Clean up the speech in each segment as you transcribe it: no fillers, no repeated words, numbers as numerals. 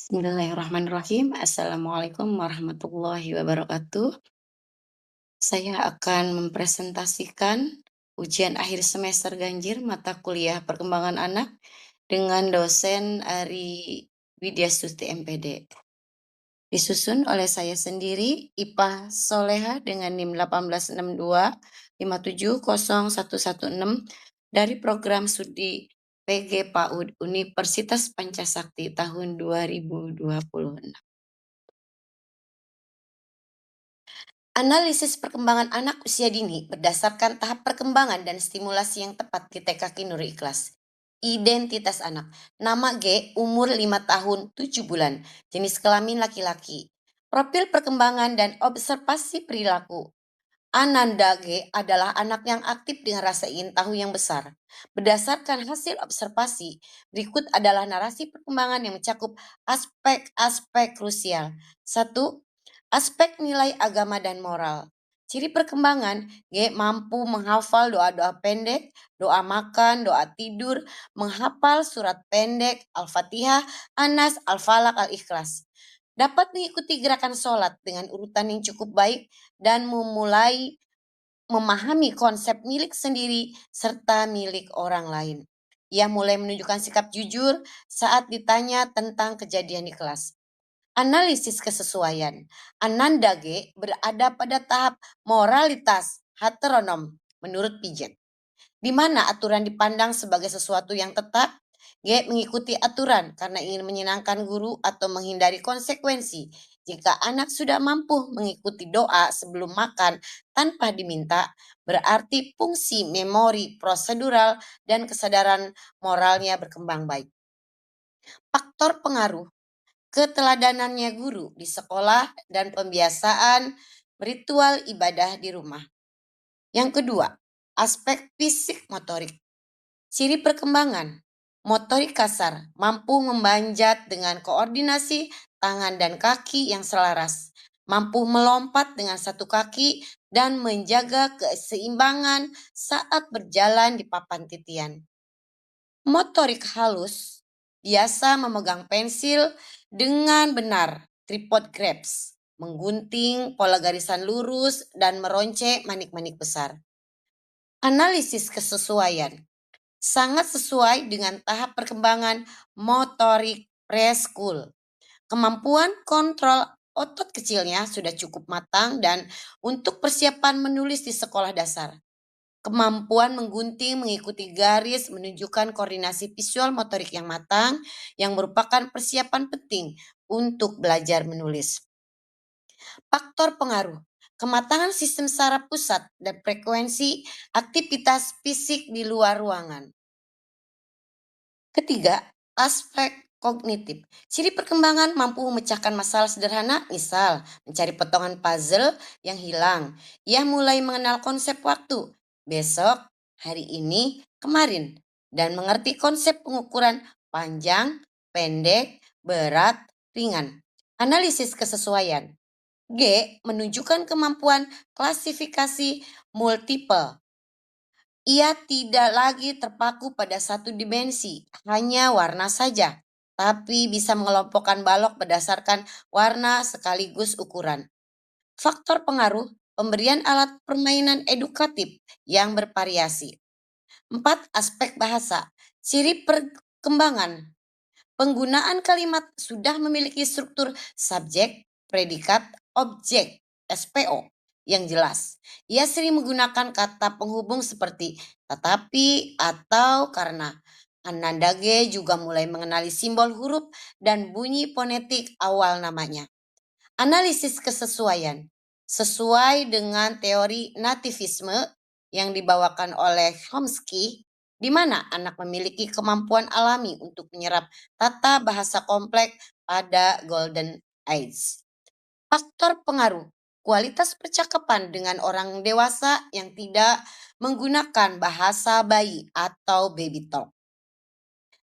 Bismillahirrahmanirrahim. Assalamualaikum warahmatullahi wabarakatuh. Saya akan mempresentasikan ujian akhir semester ganjil mata kuliah perkembangan anak dengan dosen Ari Widyastuti MPD. Disusun oleh saya sendiri, Ipah Soleha dengan NIM 1825016 dari program studi PG PAUD Universitas Pancasakti tahun 2026. Analisis perkembangan anak usia dini berdasarkan tahap perkembangan dan stimulasi yang tepat di TKK Nurul Ikhlas. Identitas anak. Nama G, umur 5 tahun 7 bulan, jenis kelamin laki-laki. Profil perkembangan dan observasi perilaku. Ananda G adalah anak yang aktif dengan rasa ingin tahu yang besar. Berdasarkan hasil observasi, berikut adalah narasi perkembangan yang mencakup aspek-aspek krusial. 1. Aspek nilai agama dan moral. Ciri perkembangan, G mampu menghafal doa-doa pendek, doa makan, doa tidur, menghafal surat pendek, Al-Fatihah, Anas, Al-Falaq, Al-Ikhlas. Dapat mengikuti gerakan sholat dengan urutan yang cukup baik dan memulai memahami konsep milik sendiri serta milik orang lain. Ia mulai menunjukkan sikap jujur saat ditanya tentang kejadian di kelas. Analisis kesesuaian. Ananda G berada pada tahap moralitas heteronom menurut Piaget, di mana aturan dipandang sebagai sesuatu yang tetap. G mengikuti aturan karena ingin menyenangkan guru atau menghindari konsekuensi. Jika anak sudah mampu mengikuti doa sebelum makan tanpa diminta, berarti fungsi memori prosedural dan kesadaran moralnya berkembang baik. Faktor pengaruh. Keteladanannya guru di sekolah dan pembiasaan ritual ibadah di rumah. Yang kedua, aspek fisik motorik. Ciri perkembangan. Motorik kasar, mampu memanjat dengan koordinasi tangan dan kaki yang selaras. Mampu melompat dengan satu kaki dan menjaga keseimbangan saat berjalan di papan titian. Motorik halus, biasa memegang pensil dengan benar, tripod grasp, menggunting pola garisan lurus dan meronce manik-manik besar. Analisis kesesuaian. Sangat sesuai dengan tahap perkembangan motorik preschool. Kemampuan kontrol otot kecilnya sudah cukup matang dan untuk persiapan menulis di sekolah dasar. Kemampuan menggunting mengikuti garis menunjukkan koordinasi visual motorik yang matang yang merupakan persiapan penting untuk belajar menulis. Faktor pengaruh. Kematangan sistem saraf pusat dan frekuensi aktivitas fisik di luar ruangan. Ketiga, aspek kognitif. Ciri perkembangan mampu memecahkan masalah sederhana, misal mencari potongan puzzle yang hilang. Ia mulai mengenal konsep waktu, besok, hari ini, kemarin, dan mengerti konsep pengukuran panjang, pendek, berat, ringan. Analisis kesesuaian. G menunjukkan kemampuan klasifikasi multiple. Ia tidak lagi terpaku pada satu dimensi, hanya warna saja, tapi bisa mengelompokkan balok berdasarkan warna sekaligus ukuran. Faktor pengaruh, pemberian alat permainan edukatif yang bervariasi. 4. Aspek bahasa. Ciri perkembangan. Penggunaan kalimat sudah memiliki struktur subjek, predikat, objek, SPO yang jelas. Ia sering menggunakan kata penghubung seperti tetapi atau karena. Ananda G juga mulai mengenali simbol huruf dan bunyi fonetik awal namanya. Analisis kesesuaian. Sesuai dengan teori nativisme yang dibawakan oleh Chomsky, di mana anak memiliki kemampuan alami untuk menyerap tata bahasa kompleks pada Golden Age. Faktor pengaruh. Kualitas percakapan dengan orang dewasa yang tidak menggunakan bahasa bayi atau baby talk.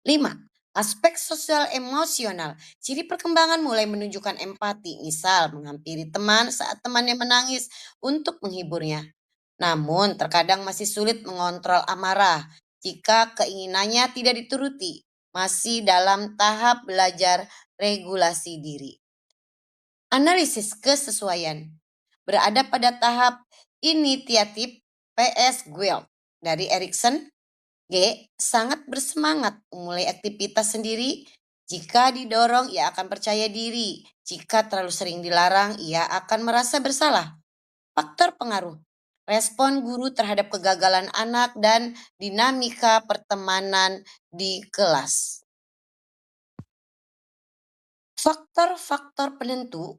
5. Aspek sosial emosional. Ciri perkembangan mulai menunjukkan empati, misal menghampiri teman saat temannya menangis untuk menghiburnya. Namun terkadang masih sulit mengontrol amarah jika keinginannya tidak dituruti. Masih dalam tahap belajar regulasi diri. Analisis kesesuaian berada pada tahap inisiatif PS Guild dari Erikson. G. Sangat bersemangat memulai aktivitas sendiri. Jika didorong, ia akan percaya diri. Jika terlalu sering dilarang, ia akan merasa bersalah. Faktor pengaruh. Respon guru terhadap kegagalan anak dan dinamika pertemanan di kelas. Faktor-faktor penentu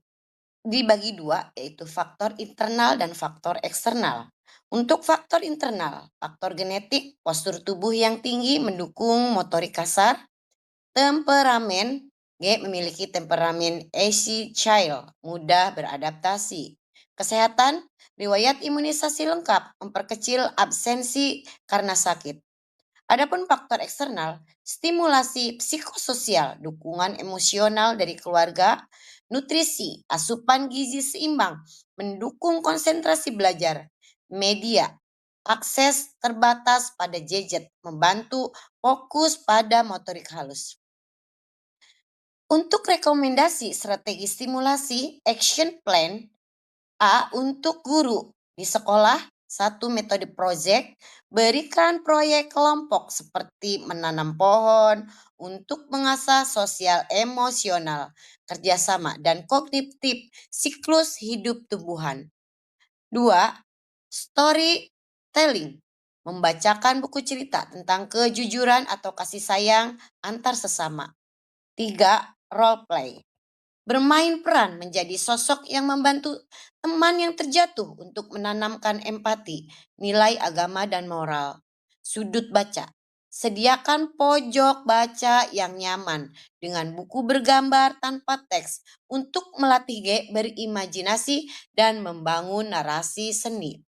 dibagi dua, yaitu faktor internal dan faktor eksternal. Untuk faktor internal, faktor genetik, postur tubuh yang tinggi mendukung motorik kasar, temperamen. G. Memiliki temperamen easy child, mudah beradaptasi. Kesehatan, riwayat imunisasi lengkap, memperkecil absensi karena sakit. Adapun faktor eksternal, stimulasi psikososial, dukungan emosional dari keluarga, nutrisi, asupan gizi seimbang, mendukung konsentrasi belajar, media, akses terbatas pada gadget, membantu fokus pada motorik halus. Untuk rekomendasi strategi stimulasi, action plan A. Untuk guru di sekolah, satu metode project, berikan proyek kelompok seperti menanam pohon untuk mengasah sosial emosional, kerjasama, dan kognitif siklus hidup tumbuhan. 2. Storytelling, membacakan buku cerita tentang kejujuran atau kasih sayang antar sesama. 3. Role play, bermain peran menjadi sosok yang membantu teman yang terjatuh untuk menanamkan empati, nilai agama dan moral. Sudut baca. Sediakan pojok baca yang nyaman dengan buku bergambar tanpa teks untuk melatih G berimajinasi dan membangun narasi seni.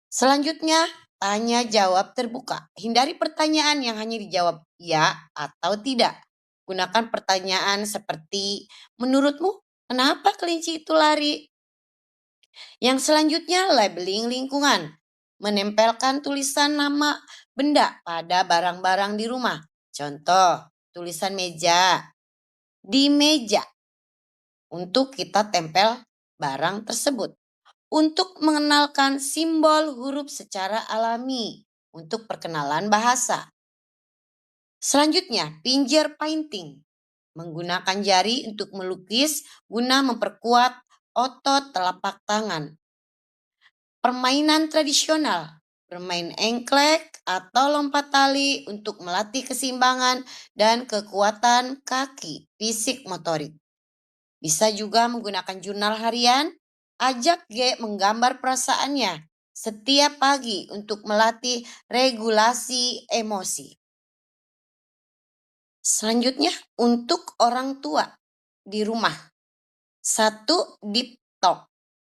Selanjutnya, tanya jawab terbuka. Hindari pertanyaan yang hanya dijawab ya atau tidak. Gunakan pertanyaan seperti, menurutmu kenapa kelinci itu lari? Yang selanjutnya, labeling lingkungan. Menempelkan tulisan nama benda pada barang-barang di rumah. Contoh, tulisan meja. Di meja. Untuk kita tempel barang tersebut. Untuk mengenalkan simbol huruf secara alami. Untuk perkenalan bahasa. Selanjutnya, finger painting. Menggunakan jari untuk melukis guna memperkuat otot telapak tangan. Permainan tradisional, bermain engklek atau lompat tali untuk melatih keseimbangan dan kekuatan kaki, fisik motorik. Bisa juga menggunakan jurnal harian, ajak G menggambar perasaannya setiap pagi untuk melatih regulasi emosi. Selanjutnya, untuk orang tua di rumah. 1. Deep talk.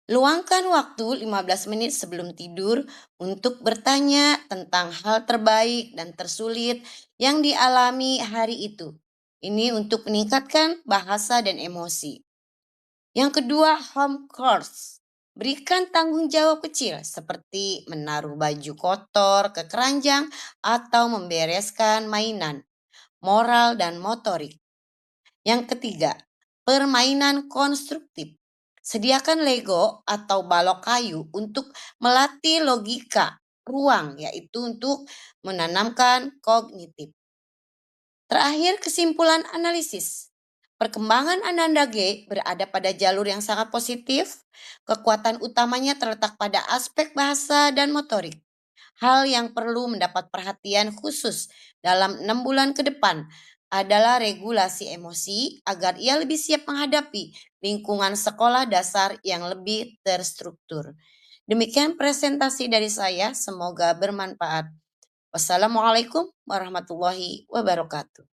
Luangkan waktu 15 menit sebelum tidur untuk bertanya tentang hal terbaik dan tersulit yang dialami hari itu. Ini untuk meningkatkan bahasa dan emosi. Yang kedua, home chores. Berikan tanggung jawab kecil seperti menaruh baju kotor ke keranjang atau membereskan mainan, moral dan motorik. Yang ketiga, permainan konstruktif. Sediakan Lego atau balok kayu untuk melatih logika ruang, yaitu untuk menanamkan kognitif. Terakhir, kesimpulan analisis. Perkembangan Ananda G berada pada jalur yang sangat positif. Kekuatan utamanya terletak pada aspek bahasa dan motorik. Hal yang perlu mendapat perhatian khusus dalam 6 bulan ke depan adalah regulasi emosi agar ia lebih siap menghadapi lingkungan sekolah dasar yang lebih terstruktur. Demikian presentasi dari saya, semoga bermanfaat. Wassalamualaikum warahmatullahi wabarakatuh.